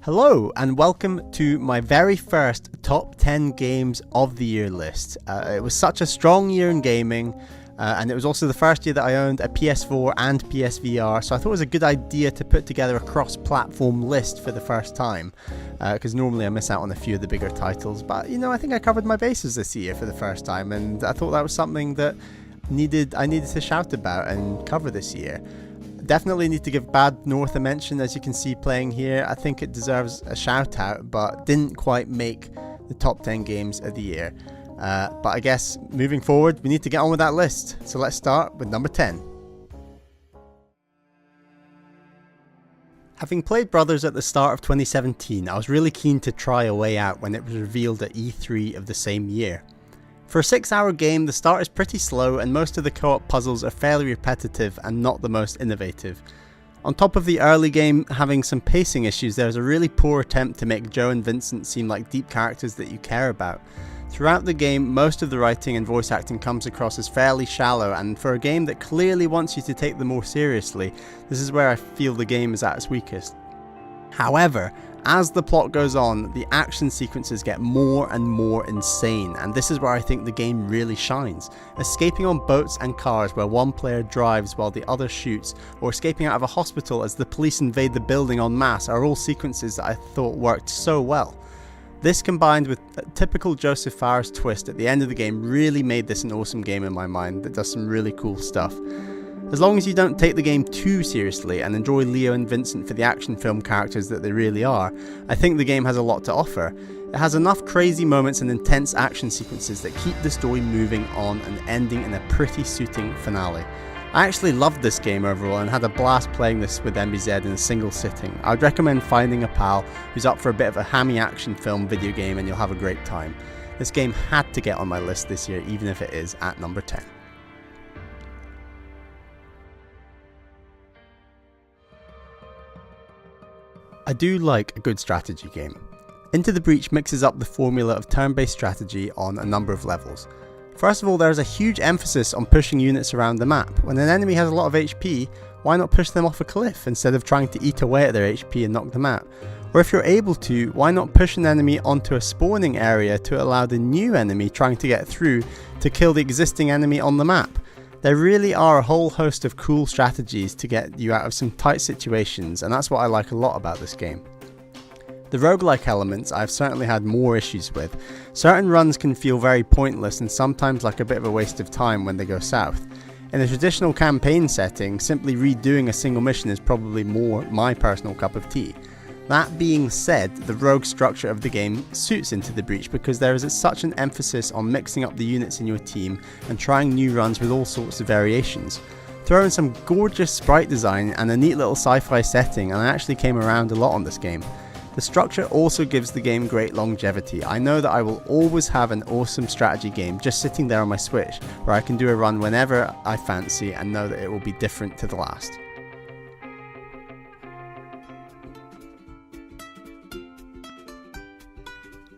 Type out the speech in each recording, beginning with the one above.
Hello and welcome to my very first top 10 games of the year list. It was such a strong year in gaming, and it was also the first year that I owned a PS4 and PSVR, so I thought it was a good idea to put together a cross-platform list for the first time, because normally I miss out on a few of the bigger titles, but I think I covered my bases this year for the first time, and I thought that was something that I needed to shout about and cover this year. Definitely need to give Bad North a mention, as you can see playing here. I think it deserves a shout out, but didn't quite make the top 10 games of the year. But I guess moving forward, we need to get on with that list. So let's start with number 10. Having played Brothers at the start of 2017, I was really keen to try A Way Out when it was revealed at E3 of the same year. For a 6-hour game, the start is pretty slow and most of the co-op puzzles are fairly repetitive and not the most innovative. On top of the early game having some pacing issues, there's a really poor attempt to make Joe and Vincent seem like deep characters that you care about. Throughout the game, most of the writing and voice acting comes across as fairly shallow, and for a game that clearly wants you to take them more seriously, this is where I feel the game is at its weakest. However, as the plot goes on, the action sequences get more and more insane, and this is where I think the game really shines. Escaping on boats and cars where one player drives while the other shoots, or escaping out of a hospital as the police invade the building en masse are all sequences that I thought worked so well. This combined with a typical Joseph Fares twist at the end of the game really made this an awesome game in my mind that does some really cool stuff. As long as you don't take the game too seriously and enjoy Leo and Vincent for the action film characters that they really are, I think the game has a lot to offer. It has enough crazy moments and intense action sequences that keep the story moving on and ending in a pretty suiting finale. I actually loved this game overall and had a blast playing this with MBZ in a single sitting. I'd recommend finding a pal who's up for a bit of a hammy action film video game and you'll have a great time. This game had to get on my list this year, even if it is at number 10. I do like a good strategy game. Into the Breach mixes up the formula of turn-based strategy on a number of levels. First of all, there is a huge emphasis on pushing units around the map. When an enemy has a lot of HP, why not push them off a cliff instead of trying to eat away at their HP and knock them out? Or if you're able to, why not push an enemy onto a spawning area to allow the new enemy trying to get through to kill the existing enemy on the map? There really are a whole host of cool strategies to get you out of some tight situations, and that's what I like a lot about this game. The roguelike elements I've certainly had more issues with. Certain runs can feel very pointless and sometimes like a bit of a waste of time when they go south. In a traditional campaign setting, simply redoing a single mission is probably more my personal cup of tea. That being said, the rogue structure of the game suits Into the Breach because there is such an emphasis on mixing up the units in your team and trying new runs with all sorts of variations. Throw in some gorgeous sprite design and a neat little sci-fi setting and I actually came around a lot on this game. The structure also gives the game great longevity. I know that I will always have an awesome strategy game just sitting there on my Switch where I can do a run whenever I fancy and know that it will be different to the last.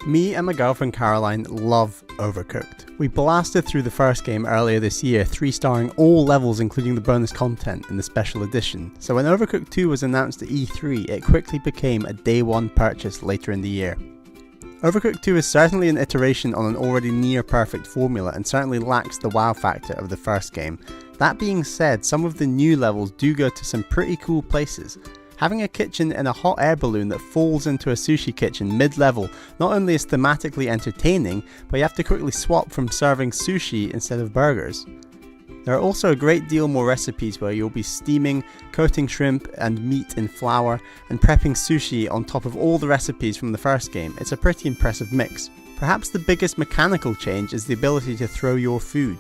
Me and my girlfriend Caroline love Overcooked. We blasted through the first game earlier this year, 3-starring all levels including the bonus content in the special edition. So when Overcooked 2 was announced at E3, it quickly became a day one purchase later in the year. Overcooked 2 is certainly an iteration on an already near perfect formula and certainly lacks the wow factor of the first game. That being said, some of the new levels do go to some pretty cool places. Having a kitchen in a hot air balloon that falls into a sushi kitchen mid-level not only is thematically entertaining, but you have to quickly swap from serving sushi instead of burgers. There are also a great deal more recipes where you'll be steaming, coating shrimp and meat in flour, and prepping sushi on top of all the recipes from the first game. It's a pretty impressive mix. Perhaps the biggest mechanical change is the ability to throw your food.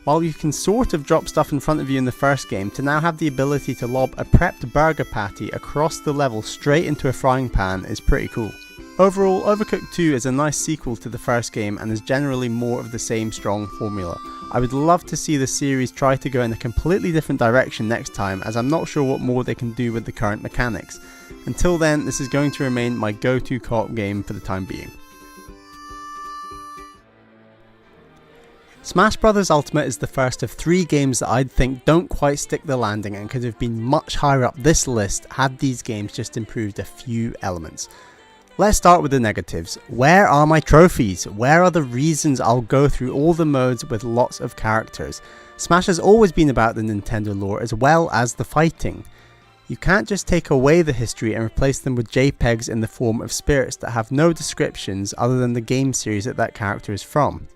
While you can sort of drop stuff in front of you in the first game, to now have the ability to lob a prepped burger patty across the level straight into a frying pan is pretty cool. Overall, Overcooked 2 is a nice sequel to the first game and is generally more of the same strong formula. I would love to see the series try to go in a completely different direction next time, as I'm not sure what more they can do with the current mechanics. Until then, this is going to remain my go-to co-op game for the time being. Smash Bros. Ultimate is the first of 3 games that I'd think don't quite stick the landing and could have been much higher up this list had these games just improved a few elements. Let's start with the negatives. Where are my trophies? Where are the reasons I'll go through all the modes with lots of characters? Smash has always been about the Nintendo lore as well as the fighting. You can't just take away the history and replace them with JPEGs in the form of spirits that have no descriptions other than the game series that character is from.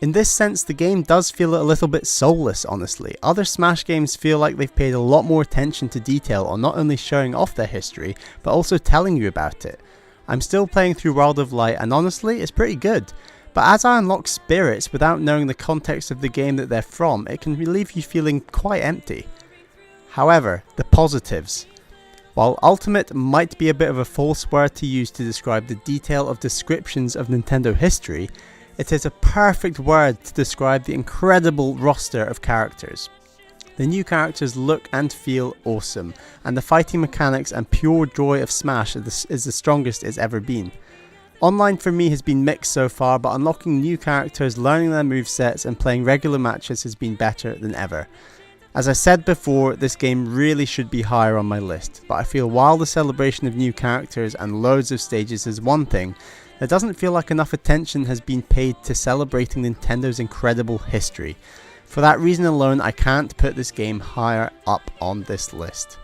In this sense, the game does feel a little bit soulless, honestly. Other Smash games feel like they've paid a lot more attention to detail on not only showing off their history, but also telling you about it. I'm still playing through World of Light and honestly, it's pretty good. But as I unlock spirits without knowing the context of the game that they're from, it can leave you feeling quite empty. However, the positives. While Ultimate might be a bit of a false word to use to describe the detail of descriptions of Nintendo history, it is a perfect word to describe the incredible roster of characters. The new characters look and feel awesome, and the fighting mechanics and pure joy of Smash is the strongest it's ever been. Online for me has been mixed so far, but unlocking new characters, learning their movesets and playing regular matches has been better than ever. As I said before, this game really should be higher on my list, but I feel while the celebration of new characters and loads of stages is one thing, there doesn't feel like enough attention has been paid to celebrating Nintendo's incredible history. For that reason alone, I can't put this game higher up on this list.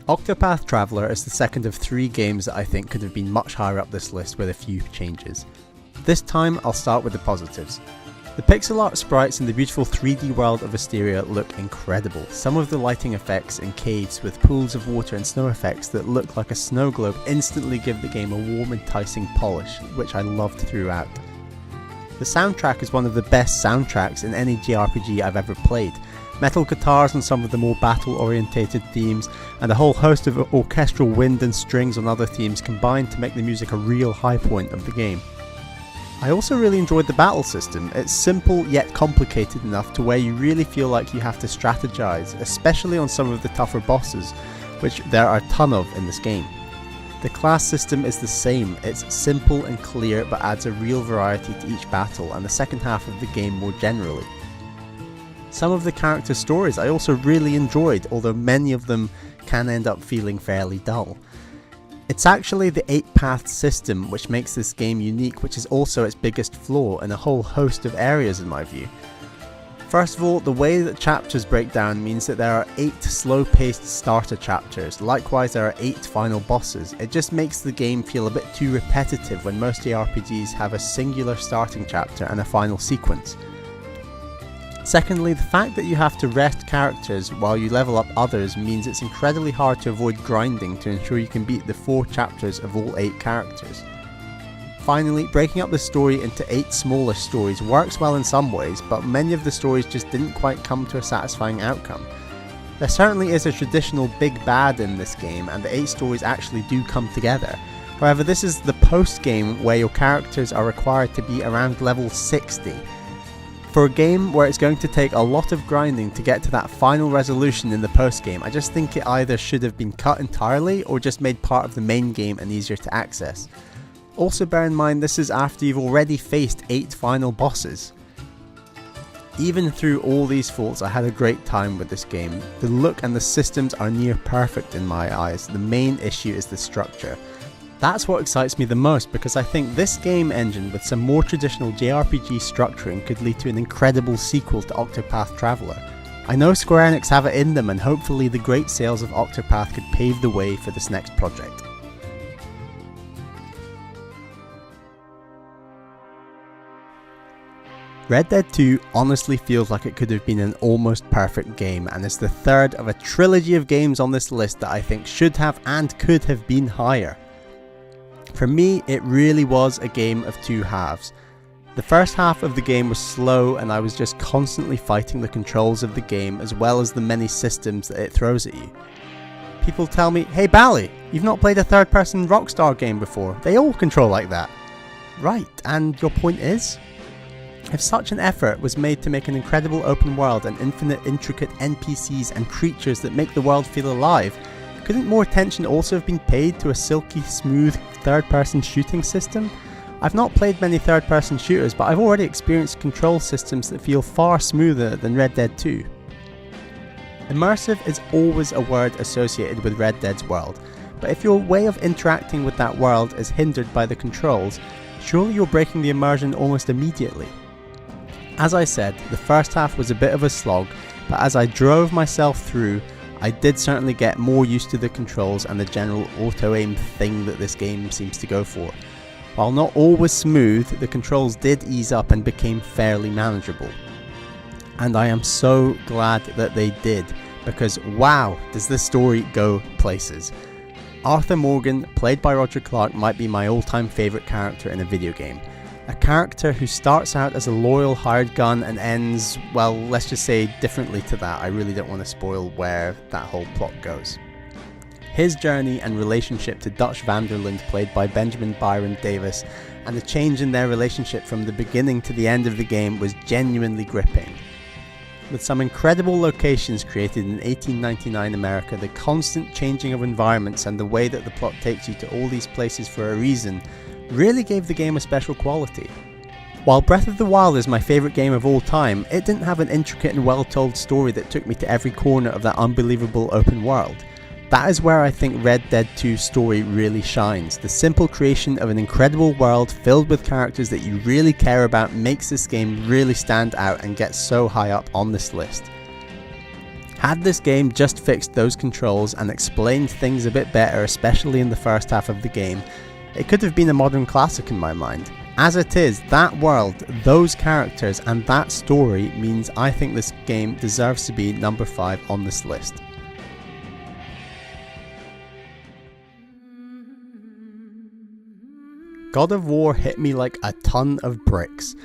Octopath Traveller is the second of 3 games that I think could have been much higher up this list with a few changes. This time I'll start with the positives. The pixel art sprites in the beautiful 3D world of Asteria look incredible. Some of the lighting effects in caves with pools of water and snow effects that look like a snow globe instantly give the game a warm, enticing polish, which I loved throughout. The soundtrack is one of the best soundtracks in any JRPG I've ever played. Metal guitars on some of the more battle-orientated themes, and a whole host of orchestral wind and strings on other themes combine to make the music a real high point of the game. I also really enjoyed the battle system. It's simple yet complicated enough to where you really feel like you have to strategize, especially on some of the tougher bosses, which there are a ton of in this game. The class system is the same, it's simple and clear but adds a real variety to each battle and the second half of the game more generally. Some of the character stories I also really enjoyed, although many of them can end up feeling fairly dull. It's actually the 8-path system which makes this game unique, which is also its biggest flaw in a whole host of areas in my view. First of all, the way that chapters break down means that there are 8 slow-paced starter chapters, likewise there are 8 final bosses. It just makes the game feel a bit too repetitive when most JRPGs have a singular starting chapter and a final sequence. Secondly, the fact that you have to rest characters while you level up others means it's incredibly hard to avoid grinding to ensure you can beat the 4 chapters of all 8 characters. Finally, breaking up the story into 8 smaller stories works well in some ways, but many of the stories just didn't quite come to a satisfying outcome. There certainly is a traditional big bad in this game, and the 8 stories actually do come together. However, this is the post-game where your characters are required to be around level 60. For a game where it's going to take a lot of grinding to get to that final resolution in the post-game, I just think it either should have been cut entirely or just made part of the main game and easier to access. Also bear in mind this is after you've already faced 8 final bosses. Even through all these faults, I had a great time with this game. The look and the systems are near perfect in my eyes. The main issue is the structure. That's what excites me the most, because I think this game engine with some more traditional JRPG structuring could lead to an incredible sequel to Octopath Traveller. I know Square Enix have it in them, and hopefully the great sales of Octopath could pave the way for this next project. Red Dead 2 honestly feels like it could have been an almost perfect game, and is the third of a trilogy of games on this list that I think should have and could have been higher. For me, it really was a game of 2 halves. The first half of the game was slow, and I was just constantly fighting the controls of the game as well as the many systems that it throws at you. People tell me, "Hey Bally, you've not played a third-person Rockstar game before. They all control like that." Right, and your point is? If such an effort was made to make an incredible open world and infinite intricate NPCs and creatures that make the world feel alive, couldn't more attention also have been paid to a silky smooth third-person shooting system? I've not played many third-person shooters, but I've already experienced control systems that feel far smoother than Red Dead 2. Immersive is always a word associated with Red Dead's world, but if your way of interacting with that world is hindered by the controls, surely you're breaking the immersion almost immediately. As I said, the first half was a bit of a slog, but as I drove myself through, I did certainly get more used to the controls and the general auto-aim thing that this game seems to go for. While not always smooth, the controls did ease up and became fairly manageable. And I am so glad that they did, because wow, does this story go places. Arthur Morgan, played by Roger Clark, might be my all-time favourite character in a video game. A character who starts out as a loyal hired gun and ends, well, let's just say differently to that. I really don't want to spoil where that whole plot goes. His journey and relationship to Dutch Vanderland, played by Benjamin Byron Davis, and the change in their relationship from the beginning to the end of the game was genuinely gripping. With some incredible locations created in 1899 America, the constant changing of environments and the way that the plot takes you to all these places for a reason really gave the game a special quality. While Breath of the Wild is my favourite game of all time, it didn't have an intricate and well-told story that took me to every corner of that unbelievable open world. That is where I think Red Dead 2's story really shines. The simple creation of an incredible world filled with characters that you really care about makes this game really stand out and get so high up on this list. Had this game just fixed those controls and explained things a bit better, especially in the first half of the game, it could have been a modern classic in my mind. As it is, that world, those characters and that story means I think this game deserves to be number 5 on this list. God of War hit me like a ton of bricks.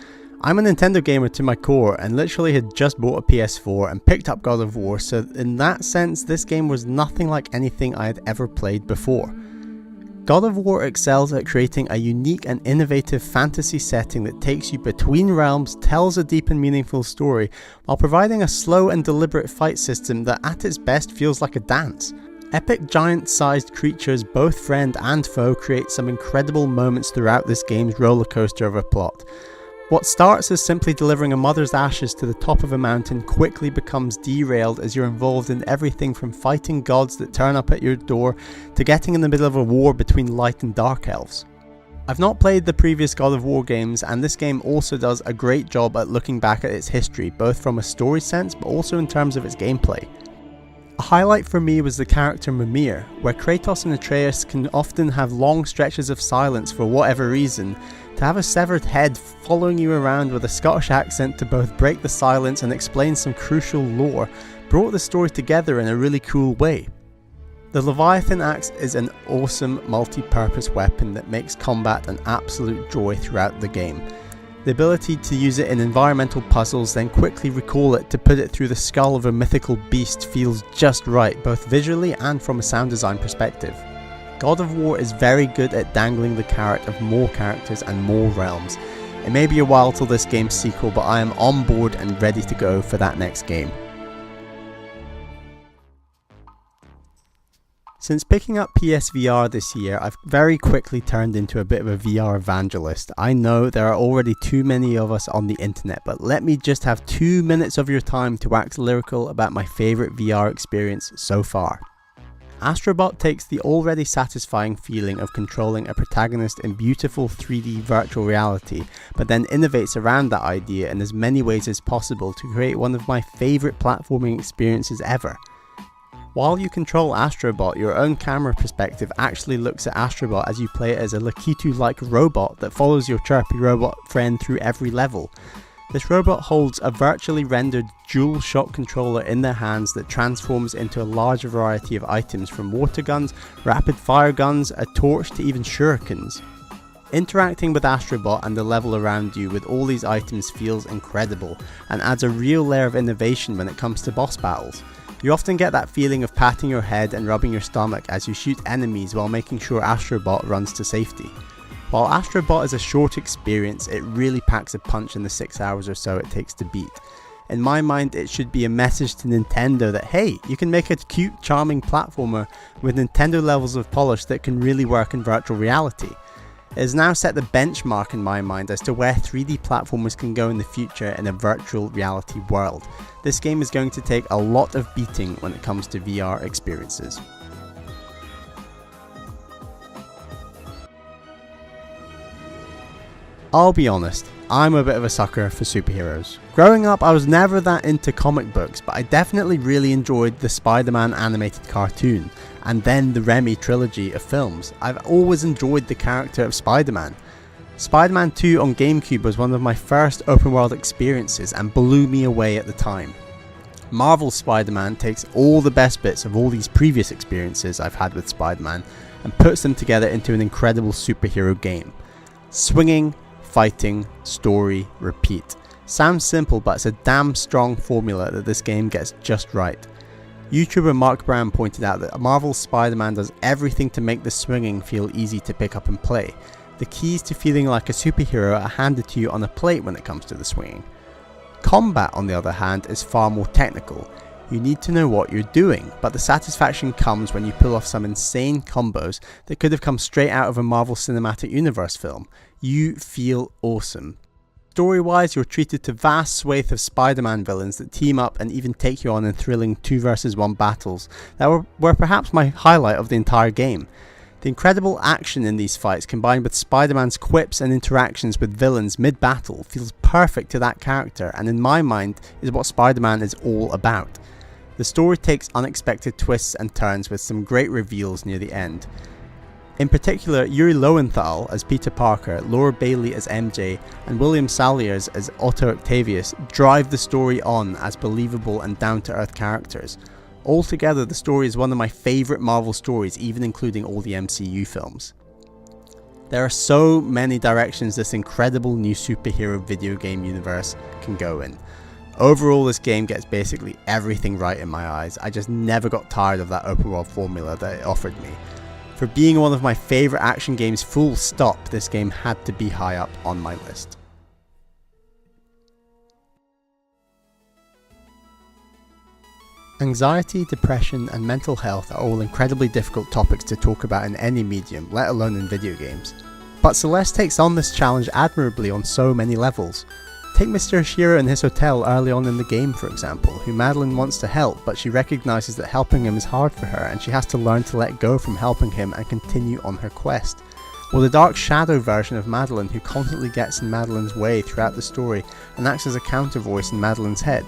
I'm a Nintendo gamer to my core and literally had just bought a PS4 and picked up God of War, so in that sense this game was nothing like anything I had ever played before. God of War excels at creating a unique and innovative fantasy setting that takes you between realms, tells a deep and meaningful story, while providing a slow and deliberate fight system that at its best feels like a dance. Epic giant-sized creatures, both friend and foe, create some incredible moments throughout this game's rollercoaster of a plot. What starts as simply delivering a mother's ashes to the top of a mountain quickly becomes derailed as you're involved in everything from fighting gods that turn up at your door to getting in the middle of a war between light and dark elves. I've not played the previous God of War games, and this game also does a great job at looking back at its history, both from a story sense but also in terms of its gameplay. A highlight for me was the character Mimir, where Kratos and Atreus can often have long stretches of silence for whatever reason. To have a severed head following you around with a Scottish accent to both break the silence and explain some crucial lore brought the story together in a really cool way. The Leviathan axe is an awesome multi-purpose weapon that makes combat an absolute joy throughout the game. The ability to use it in environmental puzzles, then quickly recall it to put it through the skull of a mythical beast feels just right, both visually and from a sound design perspective. God of War is very good at dangling the carrot of more characters and more realms. It may be a while till this game's sequel, but I am on board and ready to go for that next game. Since picking up PSVR this year, I've very quickly turned into a bit of a VR evangelist. I know there are already too many of us on the internet, but let me just have 2 minutes of your time to wax lyrical about my favourite VR experience so far. Astrobot takes the already satisfying feeling of controlling a protagonist in beautiful 3D virtual reality, but then innovates around that idea in as many ways as possible to create one of my favourite platforming experiences ever. While you control Astrobot, your own camera perspective actually looks at Astrobot as you play it as a Lakitu-like robot that follows your chirpy robot friend through every level. This robot holds a virtually rendered dual shock controller in their hands that transforms into a large variety of items, from water guns, rapid fire guns, a torch to even shurikens. Interacting with Astrobot and the level around you with all these items feels incredible and adds a real layer of innovation when it comes to boss battles. You often get that feeling of patting your head and rubbing your stomach as you shoot enemies while making sure Astrobot runs to safety. While Astrobot is a short experience, it really packs a punch in the 6 hours or so it takes to beat. In my mind, it should be a message to Nintendo that hey, you can make a cute, charming platformer with Nintendo levels of polish that can really work in virtual reality. It has now set the benchmark in my mind as to where 3D platformers can go in the future in a virtual reality world. This game is going to take a lot of beating when it comes to VR experiences. I'll be honest, I'm a bit of a sucker for superheroes. Growing up, I was never that into comic books, but I definitely really enjoyed the Spider-Man animated cartoon, and then the Raimi trilogy of films. I've always enjoyed the character of Spider-Man. Spider-Man 2 on GameCube was one of my first open world experiences and blew me away at the time. Marvel's Spider-Man takes all the best bits of all these previous experiences I've had with Spider-Man and puts them together into an incredible superhero game. Swinging, fighting, story, repeat. Sounds simple, but it's a damn strong formula that this game gets just right. YouTuber Mark Brown pointed out that Marvel's Spider-Man does everything to make the swinging feel easy to pick up and play. The keys to feeling like a superhero are handed to you on a plate when it comes to the swinging. Combat, on the other hand, is far more technical. You need to know what you're doing, but the satisfaction comes when you pull off some insane combos that could have come straight out of a Marvel Cinematic Universe film. You feel awesome. Story-wise, you're treated to vast swathe of Spider-Man villains that team up and even take you on in thrilling 2 vs 1 battles that were perhaps my highlight of the entire game. The incredible action in these fights combined with Spider-Man's quips and interactions with villains mid-battle feels perfect to that character, and in my mind is what Spider-Man is all about. The story takes unexpected twists and turns with some great reveals near the end. In particular, Yuri Lowenthal as Peter Parker, Laura Bailey as MJ, and William Salyers as Otto Octavius drive the story on as believable and down-to-earth characters. Altogether, the story is one of my favourite Marvel stories, even including all the MCU films. There are so many directions this incredible new superhero video game universe can go in. Overall, this game gets basically everything right in my eyes. I just never got tired of that open world formula that it offered me. For being one of my favourite action games full stop, this game had to be high up on my list. Anxiety, depression and mental health are all incredibly difficult topics to talk about in any medium, let alone in video games. But Celeste takes on this challenge admirably on so many levels. Take Mr. Ashiro in his hotel early on in the game, for example, who Madeline wants to help, but she recognises that helping him is hard for her and she has to learn to let go from helping him and continue on her quest. Or the dark shadow version of Madeline, who constantly gets in Madeline's way throughout the story and acts as a counter voice in Madeline's head.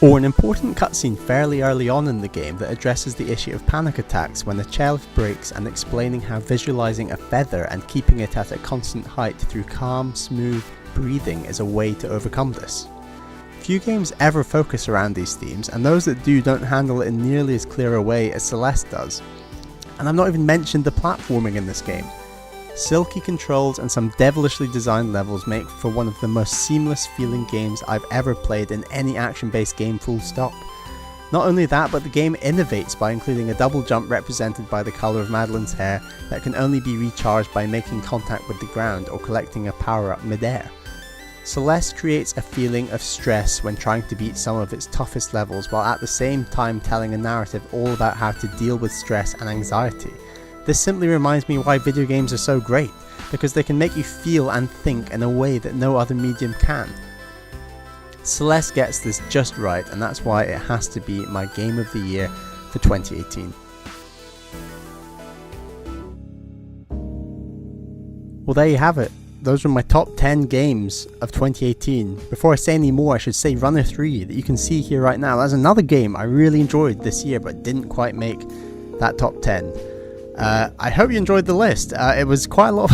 Or an important cutscene fairly early on in the game that addresses the issue of panic attacks when the chairlift breaks and explaining how visualising a feather and keeping it at a constant height through calm, smooth breathing is a way to overcome this. Few games ever focus around these themes, and those that do don't handle it in nearly as clear a way as Celeste does. And I've not even mentioned the platforming in this game. Silky controls and some devilishly designed levels make for one of the most seamless feeling games I've ever played in any action-based game full stop. Not only that, but the game innovates by including a double jump represented by the colour of Madeline's hair that can only be recharged by making contact with the ground or collecting a power-up mid-air. Celeste creates a feeling of stress when trying to beat some of its toughest levels, while at the same time telling a narrative all about how to deal with stress and anxiety. This simply reminds me why video games are so great, because they can make you feel and think in a way that no other medium can. Celeste gets this just right, and that's why it has to be my game of the year for 2018. Well, there you have it. Those were my top 10 games of 2018. Before I say any more, I should say Runner 3 that you can see here right now. That's another game I really enjoyed this year but didn't quite make that top 10. I hope you enjoyed the list. It was quite a lot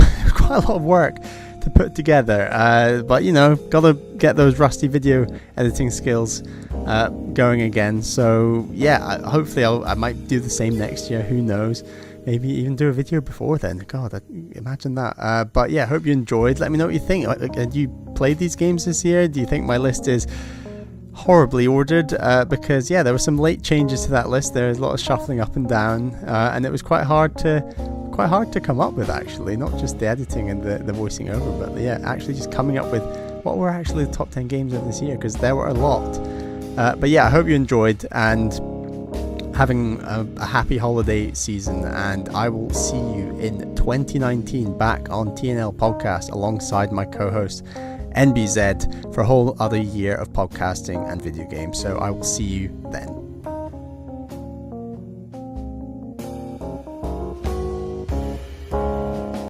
of work to put together, but you know, gotta get those rusty video editing skills going again. So yeah, hopefully I might do the same next year, who knows. Maybe even do a video before then. God, imagine that. But yeah, hope you enjoyed. Let me know what you think. Had you played these games this year? Do you think my list is horribly ordered? Because yeah, there were some late changes to that list. There's a lot of shuffling up and down, and it was quite hard to come up with, actually. Not just the editing and the voicing over, but yeah, actually just coming up with what were actually the top 10 games of this year, because there were a lot. But yeah, I hope you enjoyed, and having a happy holiday season, and I will see you in 2019 back on TNL Podcast alongside my co-host NBZ for a whole other year of podcasting and video games. So I will see you then.